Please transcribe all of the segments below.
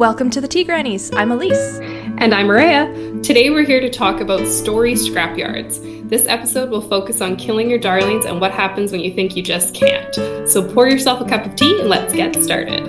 Welcome to the Tea Grannies. I'm Elise. And I'm Maria. Today we're here to talk about story scrapyards. This episode will focus on killing your darlings and what happens when you think you just can't. So pour yourself a cup of tea and let's get started.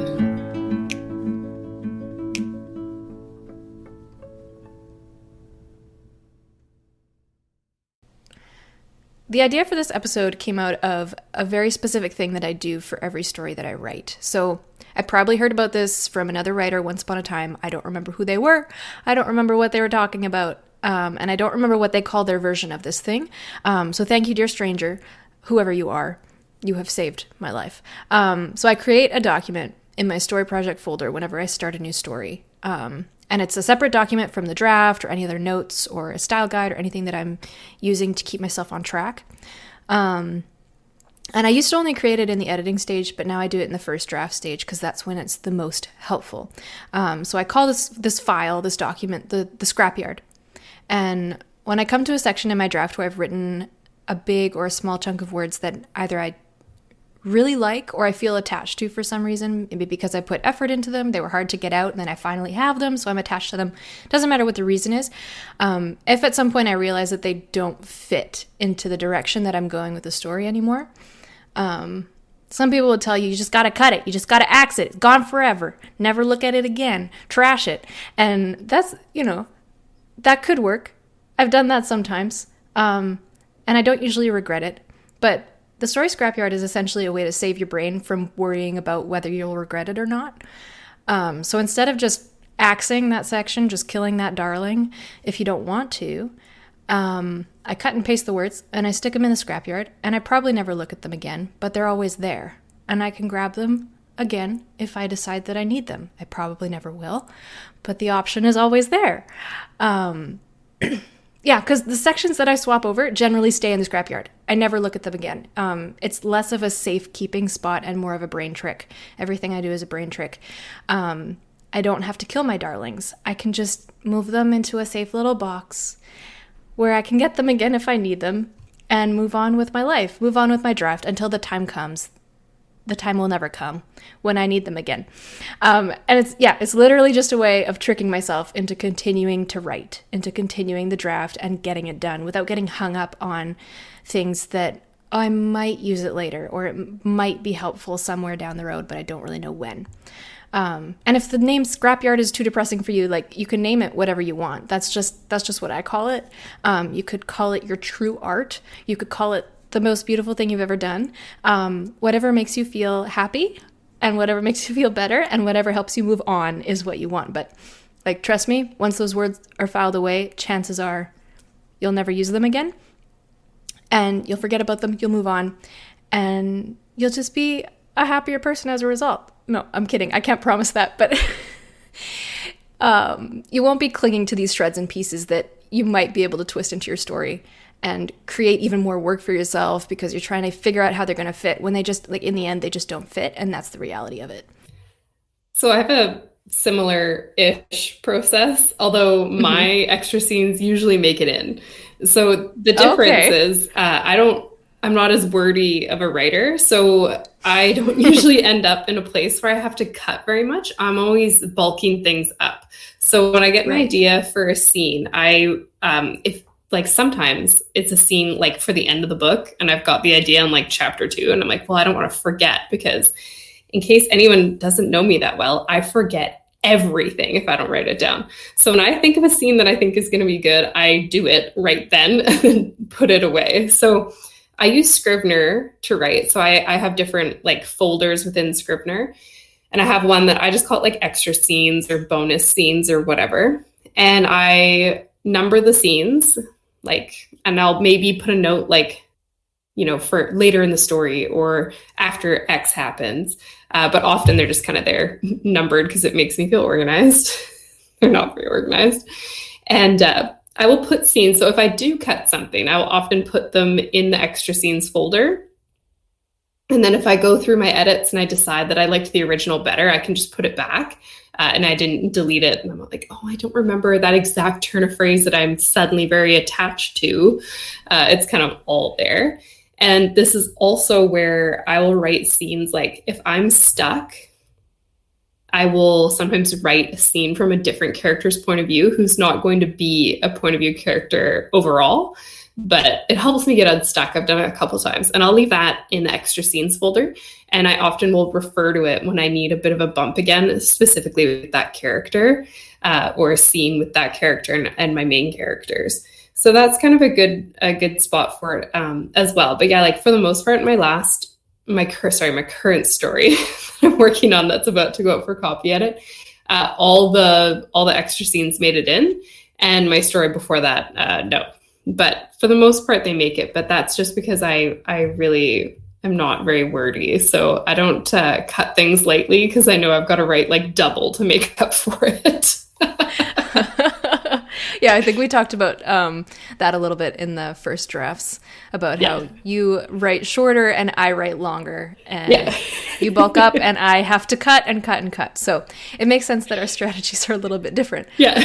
The idea for this episode came out of a very specific thing that I do for every story that I write. So I probably heard about this from another writer once upon a time. I don't remember who they were. I don't remember what they were talking about. And I don't remember what they called their version of this thing. So thank you, dear stranger, whoever you are. You have saved my life. So I create a document in my story project folder whenever I start a new story. And it's a separate document from the draft or any other notes or a style guide or anything that I'm using to keep myself on track. And I used to only create it in the editing stage, but now I do it in the first draft stage because that's when it's the most helpful. So I call this file, this document, the scrapyard. And when I come to a section in my draft where I've written a big or a small chunk of words that either I really like or I feel attached to for some reason, maybe because I put effort into them, they were hard to get out, and then I finally have them, so I'm attached to them. Doesn't matter what the reason is. If at some point I realize that they don't fit into the direction that I'm going with the story anymore, some people will tell you, you just got to cut it. You just got to axe it. It's gone forever. Never look at it again. Trash it. And that's, that could work. I've done that sometimes. And I don't usually regret it. But the story scrapyard is essentially a way to save your brain from worrying about whether you'll regret it or not. So instead of just axing that section, just killing that darling, if you don't want to, I cut and paste the words and I stick them in the scrapyard, and I probably never look at them again, but they're always there. And I can grab them again if I decide that I need them. I probably never will, but the option is always there. Yeah, because the sections that I swap over generally stay in the scrapyard. I never look at them again. It's less of a safekeeping spot and more of a brain trick. Everything I do is a brain trick. I don't have to kill my darlings. I can just move them into a safe little box where I can get them again if I need them and move on with my life, move on with my draft until the time comes. The time will never come when I need them again. And it's literally just a way of tricking myself into continuing to write, into continuing the draft and getting it done without getting hung up on things that I might use it later or it might be helpful somewhere down the road, but I don't really know when. And if the name Scrapyard is too depressing for you, you can name it whatever you want. That's just what I call it. You could call it your true art. You could call it the most beautiful thing you've ever done. Whatever makes you feel happy and whatever makes you feel better and whatever helps you move on is what you want. But trust me, once those words are filed away, chances are you'll never use them again and you'll forget about them. You'll move on and you'll just be a happier person as a result. No, I'm kidding. I can't promise that, but you won't be clinging to these shreds and pieces that you might be able to twist into your story and create even more work for yourself because you're trying to figure out how they're going to fit when they just, in the end, they just don't fit. And that's the reality of it. So I have a similar-ish process, although my extra scenes usually make it in. So the difference is I'm not as wordy of a writer, so I don't usually end up in a place where I have to cut very much. I'm always bulking things up. So when I get an idea for a scene, sometimes it's a scene for the end of the book and I've got the idea in chapter 2 and I'm well, I don't want to forget because in case anyone doesn't know me that well, I forget everything if I don't write it down. So when I think of a scene that I think is going to be good, I do it right then and then put it away. So I use Scrivener to write. So I have different folders within Scrivener. And I have one that I just call it extra scenes or bonus scenes or whatever. And I number the scenes and I'll maybe put a note for later in the story or after X happens. But often they're just kind of there numbered because it makes me feel organized. They're not very organized. And I will put scenes. So if I do cut something, I will often put them in the extra scenes folder. And then if I go through my edits and I decide that I liked the original better, I can just put it back and I didn't delete it. And I'm I don't remember that exact turn of phrase that I'm suddenly very attached to. It's kind of all there. And this is also where I will write scenes if I'm stuck, I will sometimes write a scene from a different character's point of view who's not going to be a point of view character overall, but it helps me get unstuck. I've done it a couple times, and I'll leave that in the extra scenes folder. And I often will refer to it when I need a bit of a bump again, specifically with that character, or a scene with that character and my main characters. So that's kind of a good spot for it as well. But yeah, like for the most part, my current story that I'm working on that's about to go out for copy edit, all the extra scenes made it in, and my story before that, no. But for the most part, they make it. But that's just because I really am not very wordy, so I don't cut things lightly because I know I've got to write like double to make up for it. Yeah, I think we talked about that a little bit in the first drafts about how you write shorter and I write longer, and you bulk up and I have to cut and cut and cut. So it makes sense that our strategies are a little bit different. Yeah.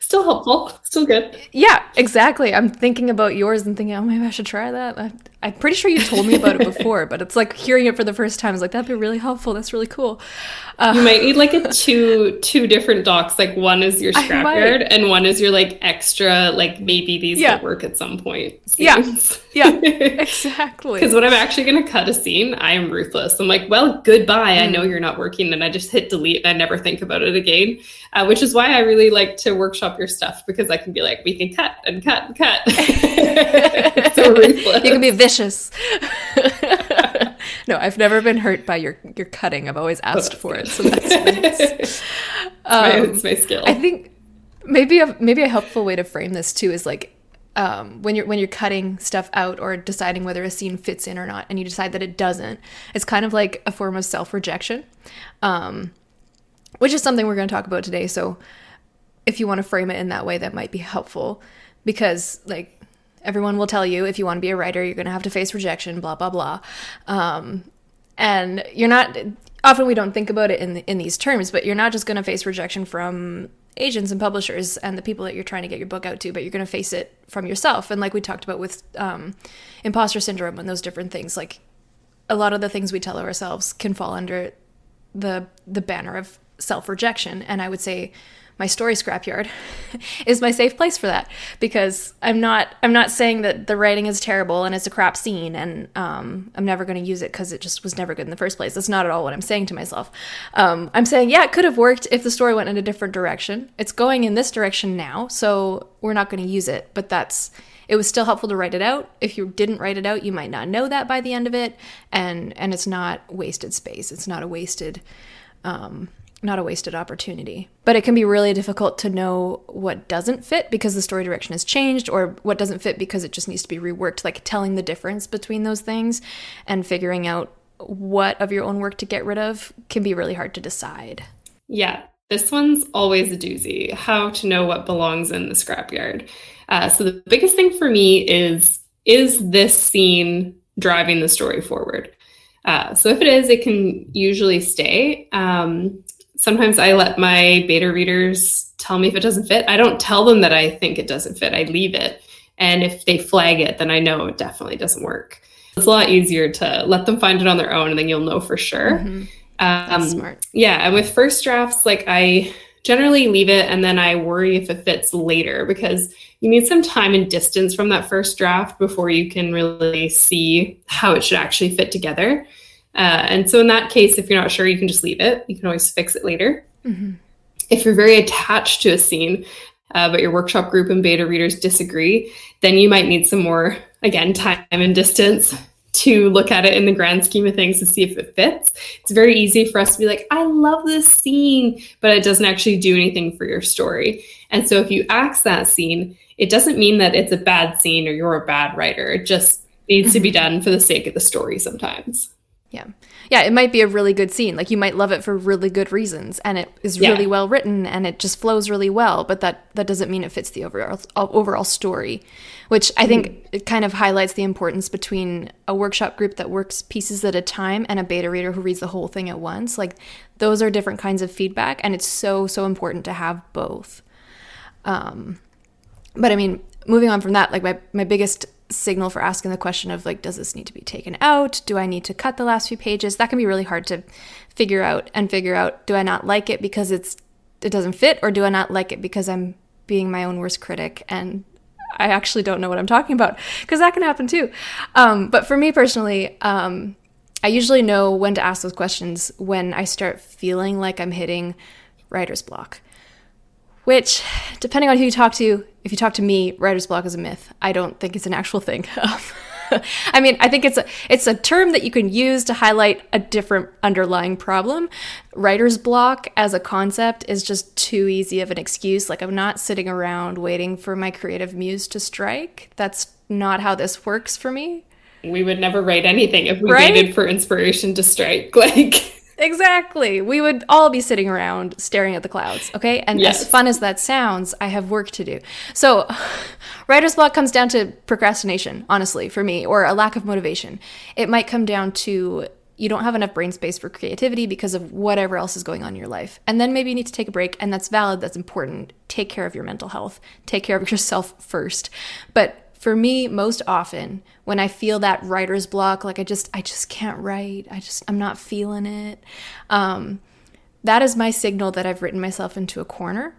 Still helpful. Still good. Yeah, exactly. I'm thinking about yours and thinking, oh, maybe I should try that. I'm pretty sure you told me about it before, but it's like hearing it for the first time is like, that'd be really helpful. That's really cool. You might need like two different docs. Like one is your scrapyard and one is your like extra, like maybe these will work at some point. Scenes. Yeah, exactly. Because when I'm actually going to cut a scene, I am ruthless. I'm like, well, goodbye. I know you're not working. And I just hit delete and I never think about it again, which is why I really like to workshop your stuff, because I can be like, we can cut and cut and cut. So ruthless. You can be vicious. No, I've never been hurt by your cutting. I've always asked for it, so that's nice. It's my skill. I think maybe a helpful way to frame this too is like when you're cutting stuff out or deciding whether a scene fits in or not, and you decide that it doesn't. It's kind of like a form of self-rejection, which is something we're going to talk about today. So if you want to frame it in that way, that might be helpful, because like everyone will tell you if you want to be a writer, you're going to have to face rejection, blah, blah, blah. And you're not, often we don't think about it in these terms, but you're not just going to face rejection from agents and publishers and the people that you're trying to get your book out to, but you're going to face it from yourself. And like we talked about with imposter syndrome and those different things, like a lot of the things we tell ourselves can fall under the banner of self-rejection. And I would say my story Scrapyard is my safe place for that, because I'm not saying that the writing is terrible and it's a crap scene and I'm never going to use it because it just was never good in the first place. That's not at all what I'm saying to myself. I'm saying, yeah, it could have worked if the story went in a different direction. It's going in this direction now, so we're not going to use it, but it was still helpful to write it out. If you didn't write it out, you might not know that by the end of it, and it's not wasted space. It's not a wasted opportunity. But it can be really difficult to know what doesn't fit because the story direction has changed, or what doesn't fit because it just needs to be reworked. Like telling the difference between those things and figuring out what of your own work to get rid of can be really hard to decide. Yeah, this one's always a doozy. How to know what belongs in the scrapyard. So the biggest thing for me is this scene driving the story forward? So if it is, it can usually stay. Sometimes I let my beta readers tell me if it doesn't fit. I don't tell them that I think it doesn't fit. I leave it. And if they flag it, then I know it definitely doesn't work. It's a lot easier to let them find it on their own, and then you'll know for sure. Mm-hmm. That's smart. Yeah. And with first drafts, like I generally leave it and then I worry if it fits later, because you need some time and distance from that first draft before you can really see how it should actually fit together. And so in that case, if you're not sure, you can just leave it. You can always fix it later. Mm-hmm. If you're very attached to a scene, but your workshop group and beta readers disagree, then you might need some more, again, time and distance to look at it in the grand scheme of things to see if it fits. It's very easy for us to be like, I love this scene, but it doesn't actually do anything for your story. And so if you axe that scene, it doesn't mean that it's a bad scene or you're a bad writer. It just needs to be done for the sake of the story sometimes. Yeah. Yeah, it might be a really good scene. Like you might love it for really good reasons, and it is really well written and it just flows really well, but that doesn't mean it fits the overall story, which I think it kind of highlights the importance between a workshop group that works pieces at a time and a beta reader who reads the whole thing at once. Like those are different kinds of feedback, and it's so important to have both. But I mean, moving on from that, like my biggest signal for asking the question of like, does this need to be taken out? Do I need to cut the last few pages? That can be really hard to figure out, do I not like it because it doesn't fit, or do I not like it because I'm being my own worst critic and I actually don't know what I'm talking about? Because that can happen too. But for me personally, I usually know when to ask those questions when I start feeling like I'm hitting writer's block, which, depending on who you talk to, if you talk to me, writer's block is a myth. I don't think it's an actual thing. I mean, I think it's a term that you can use to highlight a different underlying problem. Writer's block as a concept is just too easy of an excuse. Like, I'm not sitting around waiting for my creative muse to strike. That's not how this works for me. We would never write anything if we waited for inspiration to strike. Like, exactly. We would all be sitting around staring at the clouds, okay? And yes. As fun as that sounds, I have work to do. So writer's block comes down to procrastination, honestly, for me, or a lack of motivation. It might come down to you don't have enough brain space for creativity because of whatever else is going on in your life. And then maybe you need to take a break, and that's valid, that's important. Take care of your mental health. Take care of yourself first. But for me, most often, when I feel that writer's block, like I just can't write, I'm not feeling it, that is my signal that I've written myself into a corner.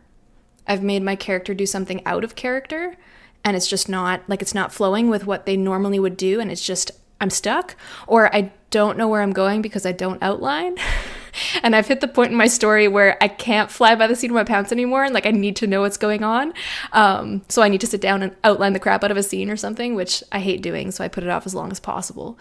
I've made my character do something out of character, and it's just not, like, it's not flowing with what they normally would do, and it's just, I'm stuck, or I don't know where I'm going because I don't outline. And I've hit the point in my story where I can't fly by the seat of my pants anymore, and like I need to know what's going on. So I need to sit down and outline the crap out of a scene or something, which I hate doing, so I put it off as long as possible.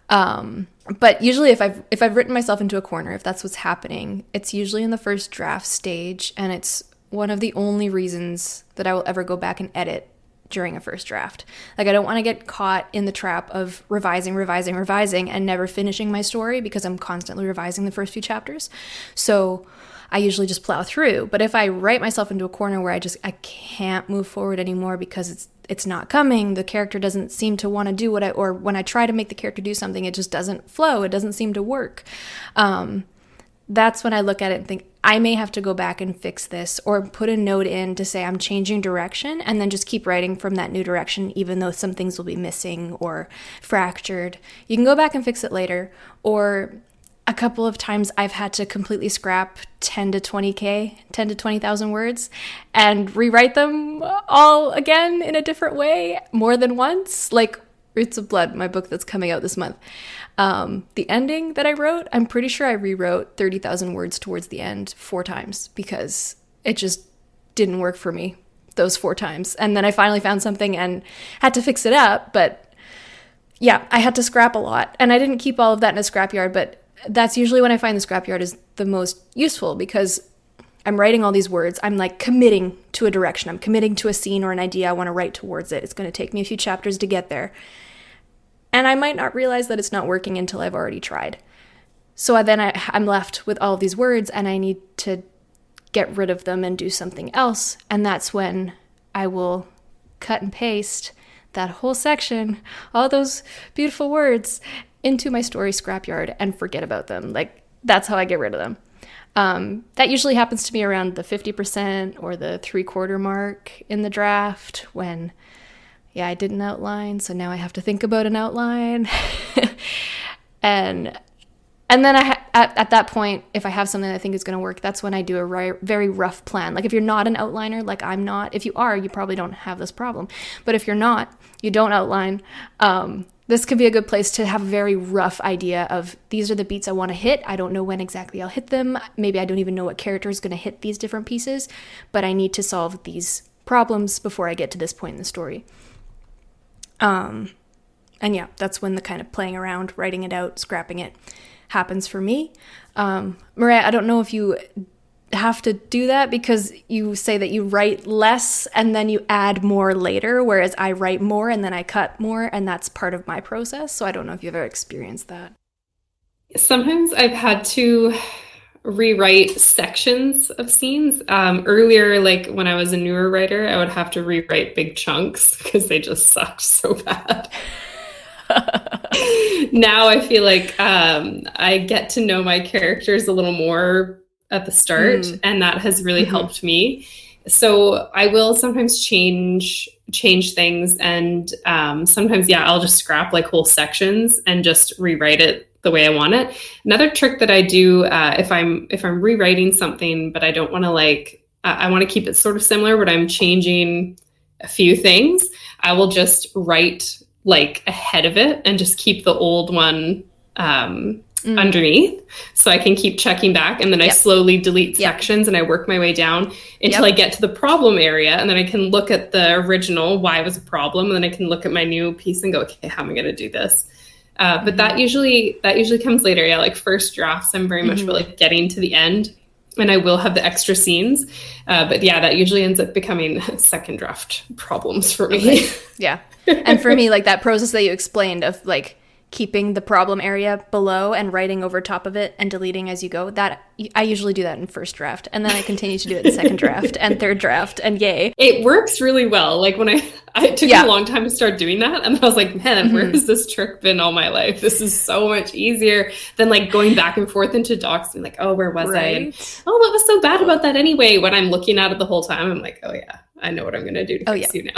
But usually if I've written myself into a corner, if that's what's happening, it's usually in the first draft stage, and it's one of the only reasons that I will ever go back and edit during a first draft. Like, I don't want to get caught in the trap of revising and never finishing my story because I'm constantly revising the first few chapters. So I usually just plow through. But if I write myself into a corner where I can't move forward anymore because it's not coming, the character doesn't seem to want to do or when I try to make the character do something, it just doesn't flow, it doesn't seem to work. That's when I look at it and think, I may have to go back and fix this, or put a note in to say I'm changing direction, and then just keep writing from that new direction, even though some things will be missing or fractured. You can go back and fix it later, or a couple of times I've had to completely scrap 10 to 20,000 words and rewrite them all again in a different way more than once. Like Roots of Blood, my book that's coming out this month. The ending that I wrote, I'm pretty sure I rewrote 30,000 words towards the end 4 times because it just didn't work for me those 4 times. And then I finally found something and had to fix it up. But yeah, I had to scrap a lot. And I didn't keep all of that in a scrapyard, but that's usually when I find the scrapyard is the most useful because I'm writing all these words. I'm like committing to a direction. I'm committing to a scene or an idea I want to write towards it. It's going to take me a few chapters to get there. And I might not realize that it's not working until I've already tried. So I'm left with all of these words and I need to get rid of them and do something else. And that's when I will cut and paste that whole section, all those beautiful words, into my story scrapyard and forget about them. Like, that's how I get rid of them. That usually happens to me around the 50% or the 3/4 mark in the draft when, yeah, I didn't outline, so now I have to think about an outline. and then at that point, if I have something that I think is going to work, that's when I do a very rough plan. Like, if you're not an outliner, like I'm not, if you are, you probably don't have this problem. But if you're not, you don't outline, this could be a good place to have a very rough idea of these are the beats I want to hit. I don't know when exactly I'll hit them. Maybe I don't even know what character is going to hit these different pieces, but I need to solve these problems before I get to this point in the story. And yeah, that's when the kind of playing around, writing it out, scrapping it happens for me. Maria, I don't know if you have to do that because you say that you write less and then you add more later, whereas I write more and then I cut more, and that's part of my process. So I don't know if you've ever experienced that. Sometimes I've had to rewrite sections of scenes. Earlier, like when I was a newer writer, I would have to rewrite big chunks because they just sucked so bad. Now I feel like I get to know my characters a little more at the start, and that has really helped me. So I will sometimes change change things. And sometimes, I'll just scrap like whole sections and just rewrite it the way I want it. Another trick that I do if I'm rewriting something, but I don't want to I want to keep it sort of similar, but I'm changing a few things, I will just write like ahead of it and just keep the old one underneath, so I can keep checking back, and then I slowly delete sections and I work my way down until I get to the problem area, and then I can look at the original, why it was a problem, and then I can look at my new piece and go, okay, how am I going to do this? But that usually comes later. Like first drafts, I'm very much for like getting to the end, and I will have the extra scenes. But that usually ends up becoming second draft problems for me. Okay. Yeah. And for me, like that process that you explained of like keeping the problem area below and writing over top of it and deleting as you go, that I usually do that in first draft, and then I continue to do it in second draft and third draft, and yay. It works really well. Like when it took me a long time to start doing that, and I was like, man, where has this trick been all my life? This is so much easier than like going back and forth into docs and like, oh, where was I? And, oh, what was so bad about that anyway? When I'm looking at it the whole time, I'm like, oh yeah, I know what I'm going to do to fix you now.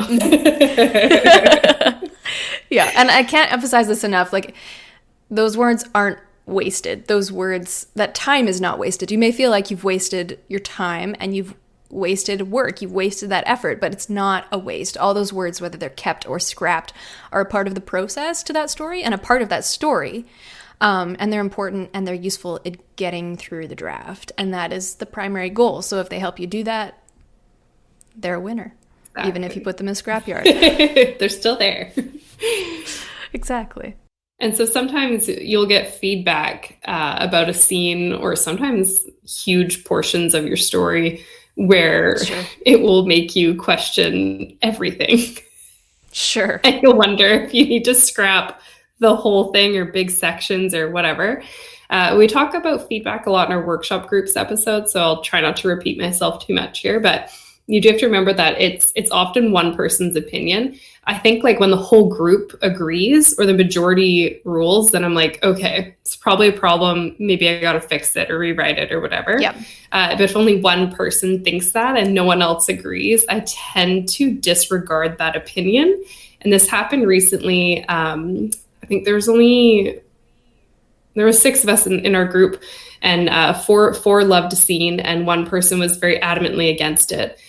Yeah, and I can't emphasize this enough. Like, those words aren't wasted. Those words, that time is not wasted. You may feel like you've wasted your time and you've wasted work. You've wasted that effort, but it's not a waste. All those words, whether they're kept or scrapped, are a part of the process to that story and a part of that story. And they're important and they're useful in getting through the draft. And that is the primary goal. So if they help you do that, they're a winner. Exactly. Even if you put them in Scrapyard. They're still there. Exactly. And so sometimes you'll get feedback about a scene, or sometimes huge portions of your story where it will make you question everything. Sure. And you'll wonder if you need to scrap the whole thing or big sections or whatever. We talk about feedback a lot in our workshop groups episode, so I'll try not to repeat myself too much here, but you do have to remember that it's often one person's opinion. I think like when the whole group agrees or the majority rules, then I'm like, okay, it's probably a problem. Maybe I got to fix it or rewrite it or whatever. Yeah. But if only one person thinks that and no one else agrees, I tend to disregard that opinion. And this happened recently. I think there was 6 of us in our group, and four loved a scene, and one person was very adamantly against it.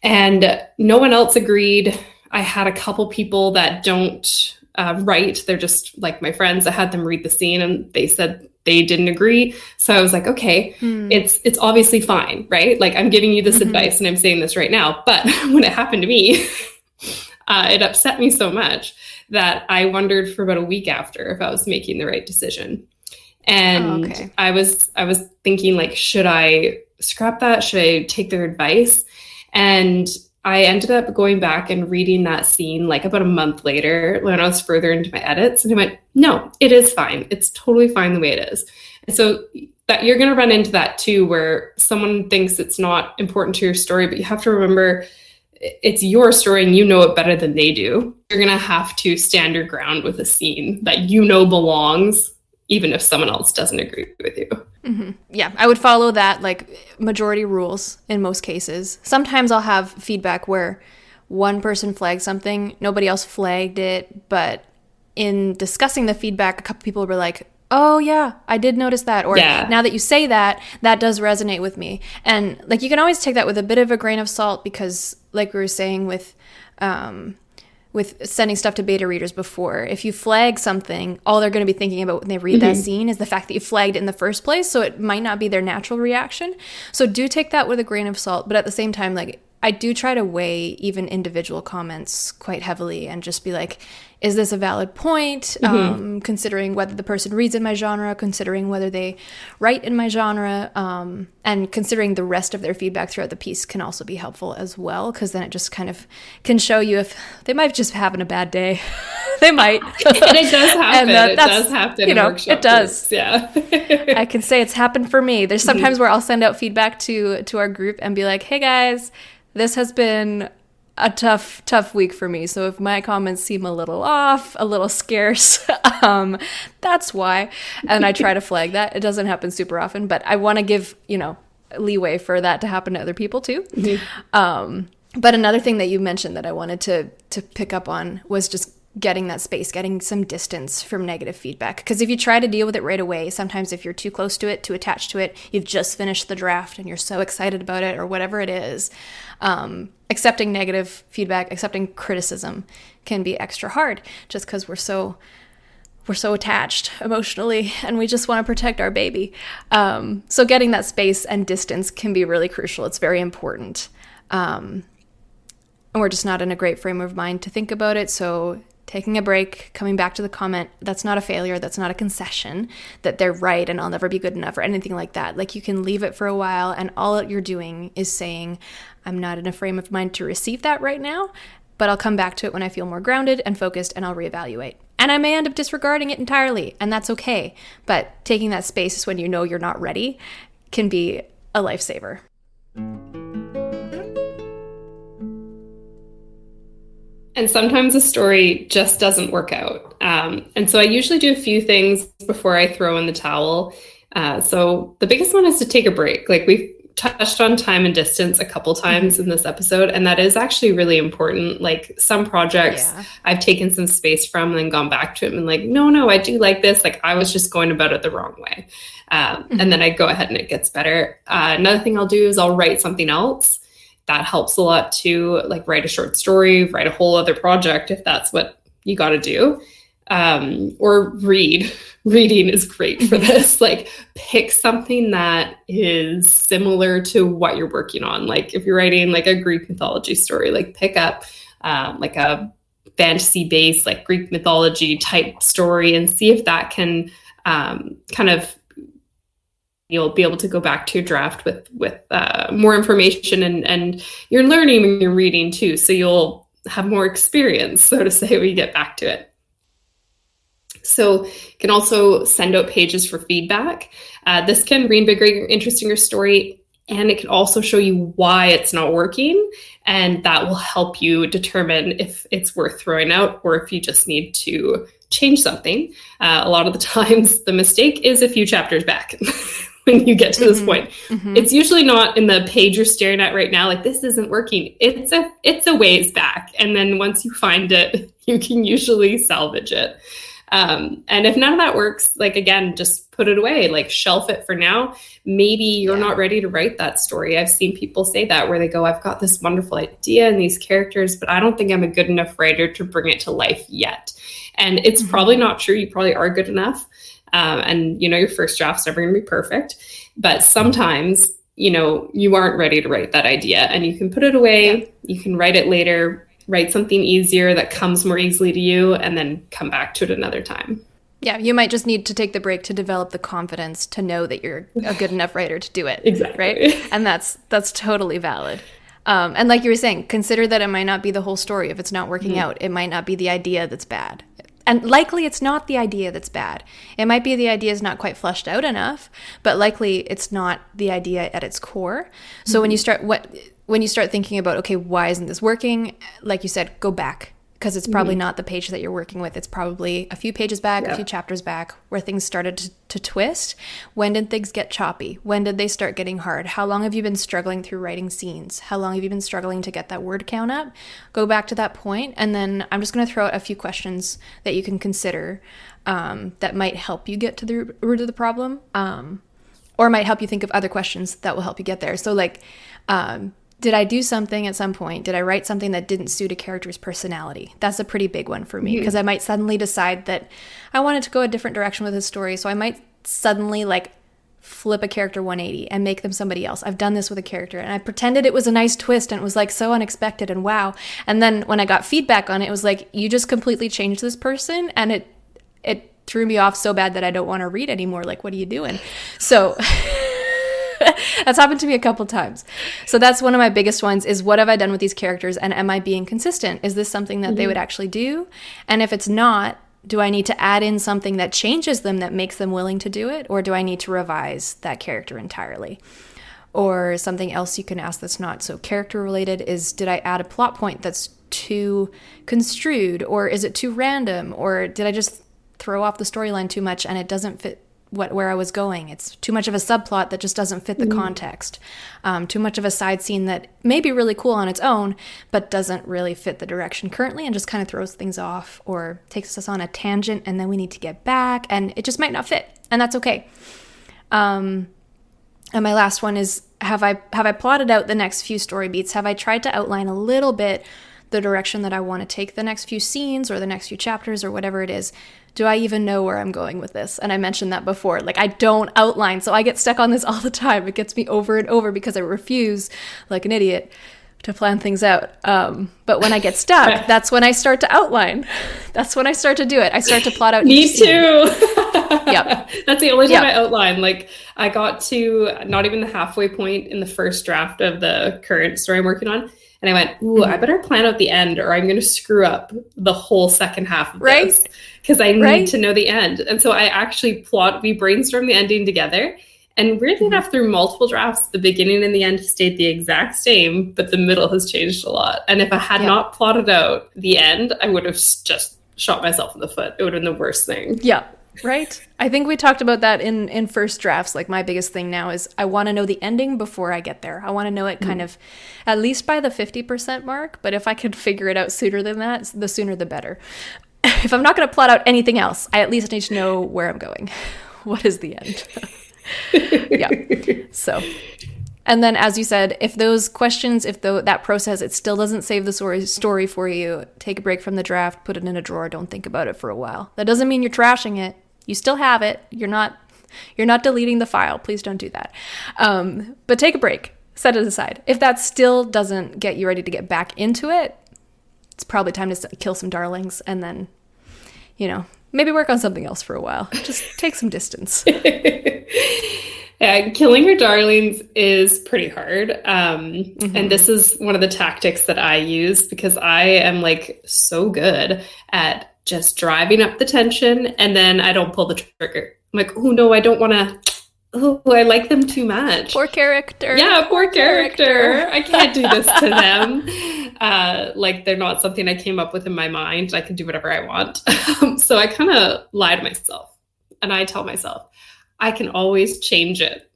And no one else agreed. I had a couple people that don't write. They're just like my friends. I had them read the scene and they said they didn't agree. So I was like, okay, it's obviously fine, right? Like I'm giving you this advice and I'm saying this right now. But when it happened to me, it upset me so much that I wondered for about a week after if I was making the right decision. And I was thinking like, should I scrap that? Should I take their advice? And I ended up going back and reading that scene like about a month later when I was further into my edits. And I went, no, it is fine. It's totally fine the way it is. And so that you're going to run into that too, where someone thinks it's not important to your story, but you have to remember it's your story and you know it better than they do. You're going to have to stand your ground with a scene that you know belongs, even if someone else doesn't agree with you. Mm-hmm. Yeah, I would follow that like majority rules in most cases. Sometimes I'll have feedback where one person flagged something, nobody else flagged it, but in discussing the feedback, a couple people were like, oh yeah, I did notice that. Or now that you say that, that does resonate with me. And like you can always take that with a bit of a grain of salt because like we were saying with sending stuff to beta readers before, if you flag something, all they're going to be thinking about when they read that scene is the fact that you flagged it in the first place. So it might not be their natural reaction. So do take that with a grain of salt. But at the same time, like I do try to weigh even individual comments quite heavily and just be like, is this a valid point? Considering whether the person reads in my genre, considering whether they write in my genre, and considering the rest of their feedback throughout the piece can also be helpful as well, because then it just kind of can show you if they might just having a bad day. They might. And it does happen. It does happen in workshop it does. Groups. Yeah. I can say it's happened for me. There's sometimes where I'll send out feedback to our group and be like, hey guys, this has been a tough week for me. So if my comments seem a little off, a little scarce, that's why. And I try to flag that. It doesn't happen super often, but I want to give, leeway for that to happen to other people too. But another thing that you mentioned that I wanted to pick up on was just getting that space, getting some distance from negative feedback. Because if you try to deal with it right away, sometimes if you're too close to it, too attached to it, you've just finished the draft and you're so excited about it or whatever it is, accepting negative feedback, accepting criticism can be extra hard just because we're so attached emotionally and we just want to protect our baby. So getting that space and distance can be really crucial. It's very important. And we're just not in a great frame of mind to think about it. So taking a break, coming back to the comment, that's not a failure. That's not a concession that they're right and I'll never be good enough or anything like that. Like, you can leave it for a while and all you're doing is saying, I'm not in a frame of mind to receive that right now, but I'll come back to it when I feel more grounded and focused and I'll reevaluate. And I may end up disregarding it entirely, and that's okay. But taking that space when you know you're not ready can be a lifesaver. And sometimes a story just doesn't work out. And so I usually do a few things before I throw in the towel. So the biggest one is to take a break. Like, we've touched on time and distance a couple times in this episode, and that is actually really important. Like, some projects I've taken some space from and then gone back to it and like, no, I do like this. Like, I was just going about it the wrong way. And then I go ahead and it gets better. Another thing I'll do is I'll write something else. That helps a lot too, like write a short story, write a whole other project if that's what you got to do. Or read. Reading is great for this. Like, pick something that is similar to what you're working on. Like, if you're writing like a Greek mythology story, like pick up like a fantasy-based like Greek mythology type story and see if that can kind of, you'll be able to go back to your draft with more information and you're learning when you're reading too. So you'll have more experience, so to say, when you get back to it. So you can also send out pages for feedback. This can reinvigorate your interest in your story, and it can also show you why it's not working. And that will help you determine if it's worth throwing out or if you just need to change something. A lot of the times the mistake is a few chapters back. When you get to this point, it's usually not in the page you're staring at right now, like, this isn't working. It's a ways back. And then once you find it, you can usually salvage it. And if none of that works, like, again, just put it away, like, shelf it for now. Maybe you're not ready to write that story. I've seen people say that, where they go, I've got this wonderful idea and these characters, but I don't think I'm a good enough writer to bring it to life yet. And it's probably not true. You probably are good enough. And, your first draft's never going to be perfect. But sometimes, you aren't ready to write that idea, and you can put it away. Yeah. You can write it later, write something easier that comes more easily to you, and then come back to it another time. Yeah, you might just need to take the break to develop the confidence to know that you're a good enough writer to do it. Exactly. Right? And that's totally valid. And like you were saying, consider that it might not be the whole story. If it's not working out, it might not be the idea that's bad. And likely it's not the idea that's bad. It might be the idea is not quite fleshed out enough, but likely it's not the idea at its core. So when you start thinking about, okay, why isn't this working? Like you said, go back, because it's probably not the page that you're working with. It's probably a few pages back, a few chapters back, where things started to twist. When did things get choppy? When did they start getting hard? How long have you been struggling through writing scenes? How long have you been struggling to get that word count up? Go back to that point, and then I'm just going to throw out a few questions that you can consider that might help you get to the root of the problem, or might help you think of other questions that will help you get there. So, like, did I do something at some point? Did I write something that didn't suit a character's personality? That's a pretty big one for me, because I might suddenly decide that I wanted to go a different direction with his story. So I might suddenly like flip a character 180 and make them somebody else. I've done this with a character, and I pretended it was a nice twist and it was like so unexpected and wow. And then when I got feedback on it, it was like, you just completely changed this person, and it threw me off so bad that I don't want to read anymore. Like, what are you doing? So that's happened to me a couple times. So that's one of my biggest ones, is what have I done with these characters, and am I being consistent? Is this something that they would actually do? And if it's not, do I need to add in something that changes them, that makes them willing to do it? Or do I need to revise that character entirely? Or something else you can ask that's not so character related is, did I add a plot point that's too construed? Or is it too random? Or did I just throw off the storyline too much and it doesn't fit where I was going. It's too much of a subplot that just doesn't fit the context. Too much of a side scene that may be really cool on its own, but doesn't really fit the direction currently and just kind of throws things off or takes us on a tangent and then we need to get back and it just might not fit. And that's okay. And my last one is, have I plotted out the next few story beats? Have I tried to outline a little bit the direction that I want to take the next few scenes or the next few chapters or whatever it is? Do I even know where I'm going with this? And I mentioned that before. Like, I don't outline, so I get stuck on this all the time. It gets me over and over because I refuse, like an idiot, to plan things out. But when I get stuck, that's when I start to outline. That's when I start to do it. I start to plot out. Me too. Yep. That's the only time I outline. Like, I got to not even the halfway point in the first draft of the current story I'm working on. And I went, I better plan out the end or I'm going to screw up the whole second half of this because I need to know the end. And so I actually we brainstormed the ending together. And weirdly enough, through multiple drafts, the beginning and the end stayed the exact same, but the middle has changed a lot. And if I had not plotted out the end, I would have just shot myself in the foot. It would have been the worst thing. Yeah. Right? I think we talked about that in first drafts. Like, my biggest thing now is I want to know the ending before I get there. I want to know it kind of at least by the 50% mark. But if I could figure it out sooner than that, the sooner the better. If I'm not going to plot out anything else, I at least need to know where I'm going. What is the end? Yeah. So, and then as you said, if those questions, that process, it still doesn't save the story for you, take a break from the draft, put it in a drawer, don't think about it for a while. That doesn't mean you're trashing it. You still have it. You're not deleting the file. Please don't do that. But take a break. Set it aside. If that still doesn't get you ready to get back into it, it's probably time to kill some darlings and then, maybe work on something else for a while. Just take some distance. Yeah, killing your darlings is pretty hard. And this is one of the tactics that I use because I am like so good at just driving up the tension and then I don't pull the trigger. I'm like, oh no, I don't want to. Oh, I like them too much. Poor character. Yeah, poor character. I can't do this to them. Like, they're not something I came up with in my mind. I can do whatever I want. So I kind of lie to myself and I tell myself, I can always change it.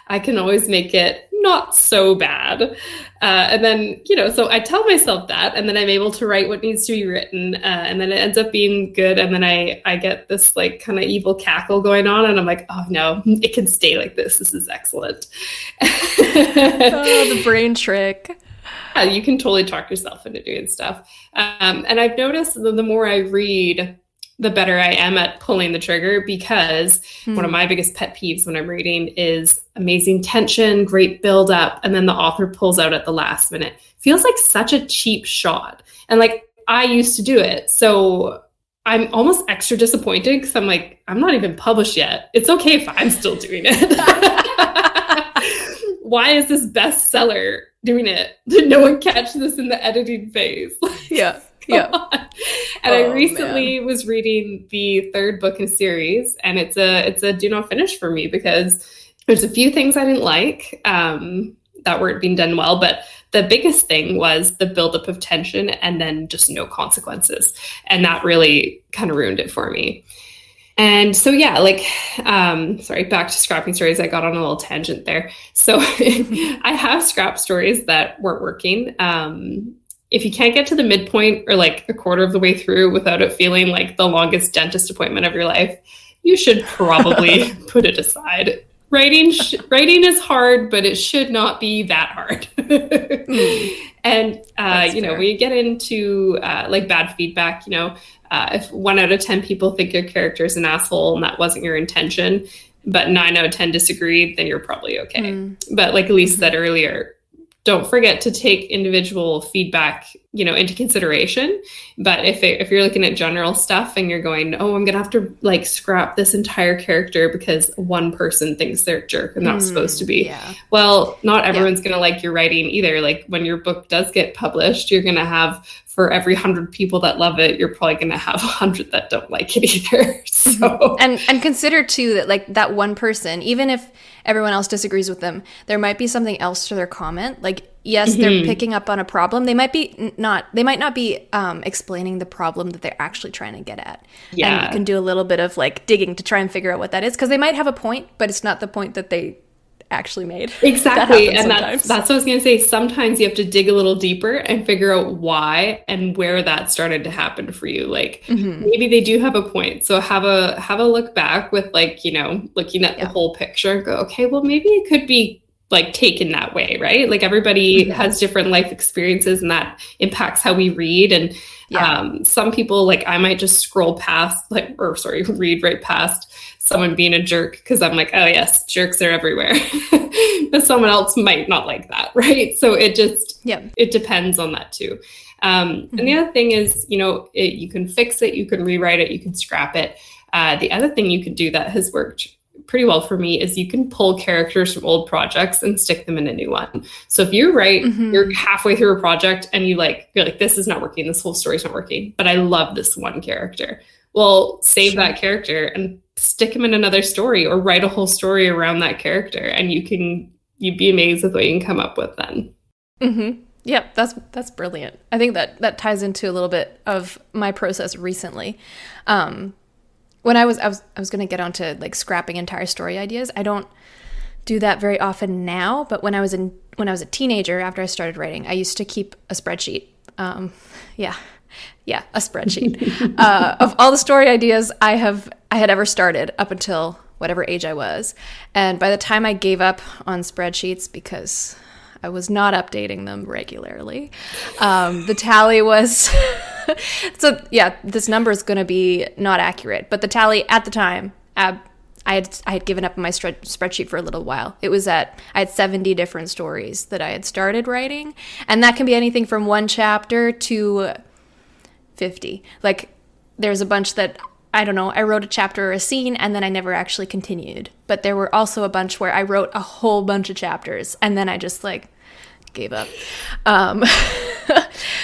I can always make it not so bad. And then, so I tell myself that, and then I'm able to write what needs to be written. And then it ends up being good. And then I get this like kind of evil cackle going on. And I'm like, oh no, it can stay like this. This is excellent. Oh, the brain trick. Yeah, you can totally talk yourself into doing stuff. And I've noticed the more I read, the better I am at pulling the trigger because one of my biggest pet peeves when I'm reading is amazing tension, great build up, and then the author pulls out at the last minute. Feels like such a cheap shot. And like, I used to do it. So I'm almost extra disappointed because I'm like, I'm not even published yet. It's okay if I'm still doing it. Why is this bestseller doing it? Did no one catch this in the editing phase? Yeah. Yeah. And I recently was reading the third book in a series, and it's a do not finish for me because there's a few things I didn't like that weren't being done well, but the biggest thing was the buildup of tension and then just no consequences. And that really kind of ruined it for me. And so, yeah, like, sorry, back to scrapping stories. I got on a little tangent there. So I have scrap stories that weren't working. If you can't get to the midpoint or like a quarter of the way through without it feeling like the longest dentist appointment of your life, you should probably put it aside. Writing is hard, but it should not be that hard. And, when you get into like bad feedback, if 1 out of 10 people think your character is an asshole and that wasn't your intention, but 9 out of 10 disagreed, then you're probably okay. But like Elise said earlier, don't forget to take individual feedback, into consideration. But if you're looking at general stuff and you're going, oh, I'm going to have to like scrap this entire character because one person thinks they're a jerk and not supposed to be. Yeah. Well, not everyone's going to like your writing either. Like when your book does get published, you're going to have, for every 100 people that love it, you're probably going to have 100 that don't like it either. So and consider too that like that one person, even if everyone else disagrees with them, there might be something else to their comment. Like yes, they're picking up on a problem. They might not be explaining the problem that they're actually trying to get at. Yeah. And you can do a little bit of like digging to try and figure out what that is, because they might have a point, but it's not the point that they actually made. Exactly. And that's what I was going to say. Sometimes you have to dig a little deeper and figure out why and where that started to happen for you. Like maybe they do have a point. So have a look back with like, you know, looking at the whole picture and go, okay, well, maybe it could be like taken that way, right? Like everybody has different life experiences and that impacts how we read. And some people, like I might just scroll past read right past someone being a jerk because I'm like, oh yes, jerks are everywhere. But someone else might not like that, right? So it just, it depends on that too. And the other thing is, you know, you can fix it, you can rewrite it, you can scrap it. The other thing you can do that has worked pretty well for me is you can pull characters from old projects and stick them in a new one. So if you write, you're halfway through a project and you're like, this is not working, this whole story's not working, but I love this one character. Well, save that character and stick him in another story or write a whole story around that character, and you'd be amazed with what you can come up with then. Yep, that's brilliant. I think that ties into a little bit of my process recently. When I was going to get onto like scrapping entire story ideas. I don't do that very often now, but when I was a teenager, after I started writing, I used to keep a spreadsheet. A spreadsheet of all the story ideas I had ever started up until whatever age I was. And by the time I gave up on spreadsheets because I was not updating them regularly, the tally was so this number is going to be not accurate, but the tally at the time, I had given up on my spreadsheet for a little while. I had 70 different stories that I had started writing, and that can be anything from one chapter to 50. Like there's a bunch that, I don't know, I wrote a chapter or a scene and then I never actually continued. But there were also a bunch where I wrote a whole bunch of chapters and then I just like gave up.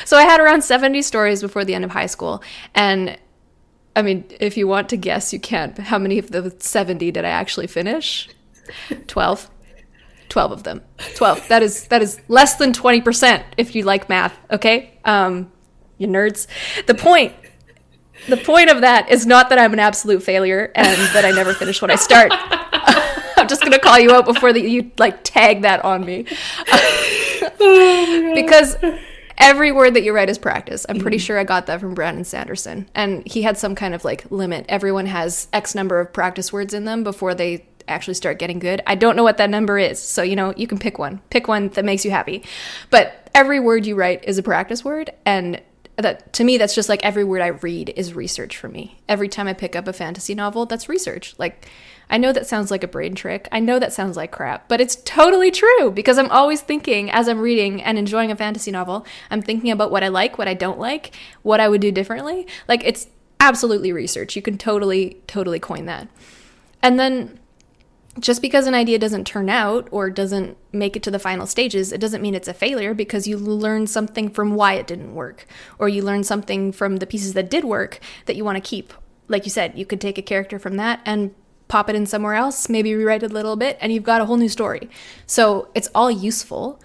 So I had around 70 stories before the end of high school. And I mean, if you want to guess, you can. How many of the 70 did I actually finish? 12. 12 of them. 12. That is less than 20% if you like math, okay? You nerds. The point of that is not that I'm an absolute failure and that I never finish what I start. I'm just going to call you out before you like tag that on me. Because every word that you write is practice. I'm pretty sure I got that from Brandon Sanderson. And he had some kind of like limit. Everyone has X number of practice words in them before they actually start getting good. I don't know what that number is. So, you know, you can pick one. Pick one that makes you happy. But every word you write is a practice word. And that, to me, that's just like every word I read is research for me. Every time I pick up a fantasy novel, that's research. Like, I know that sounds like a brain trick. I know that sounds like crap, but it's totally true because I'm always thinking as I'm reading and enjoying a fantasy novel, I'm thinking about what I like, what I don't like, what I would do differently. Like, it's absolutely research. You can totally coin that. And then just because an idea doesn't turn out or doesn't make it to the final stages, it doesn't mean it's a failure because you learn something from why it didn't work, or you learn something from the pieces that did work that you want to keep. Like you said, you could take a character from that and pop it in somewhere else, maybe rewrite it a little bit, and you've got a whole new story. So it's all useful.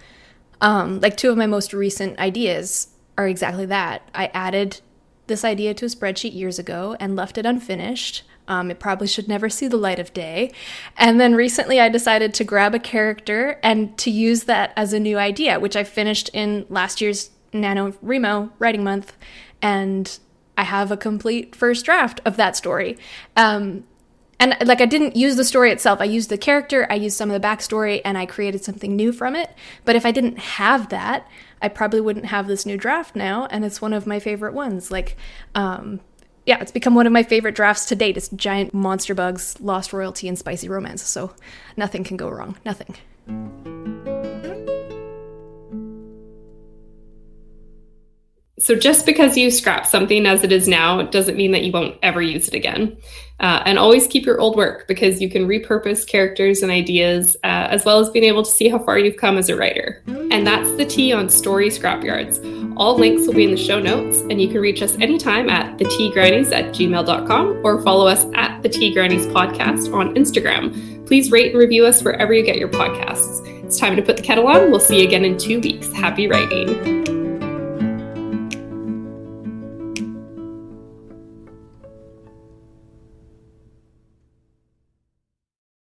Like 2 of my most recent ideas are exactly that. I added this idea to a spreadsheet years ago and left it unfinished. It probably should never see the light of day. And then recently I decided to grab a character and to use that as a new idea, which I finished in last year's NaNoWriMo writing month. And I have a complete first draft of that story. And like, I didn't use the story itself. I used the character, I used some of the backstory, and I created something new from it. But if I didn't have that, I probably wouldn't have this new draft now. And it's one of my favorite ones. Like, it's become one of my favorite drafts to date. It's giant monster bugs, lost royalty, and spicy romance. So nothing can go wrong. Nothing. So just because you scrap something as it is now doesn't mean that you won't ever use it again. And always keep your old work because you can repurpose characters and ideas as well as being able to see how far you've come as a writer. And that's the tea on Story Scrapyards. All links will be in the show notes, and you can reach us anytime at theteagrannies@gmail.com or follow us at the Tea Grannies Podcast on Instagram. Please rate and review us wherever you get your podcasts. It's time to put the kettle on. We'll see you again in 2 weeks. Happy writing.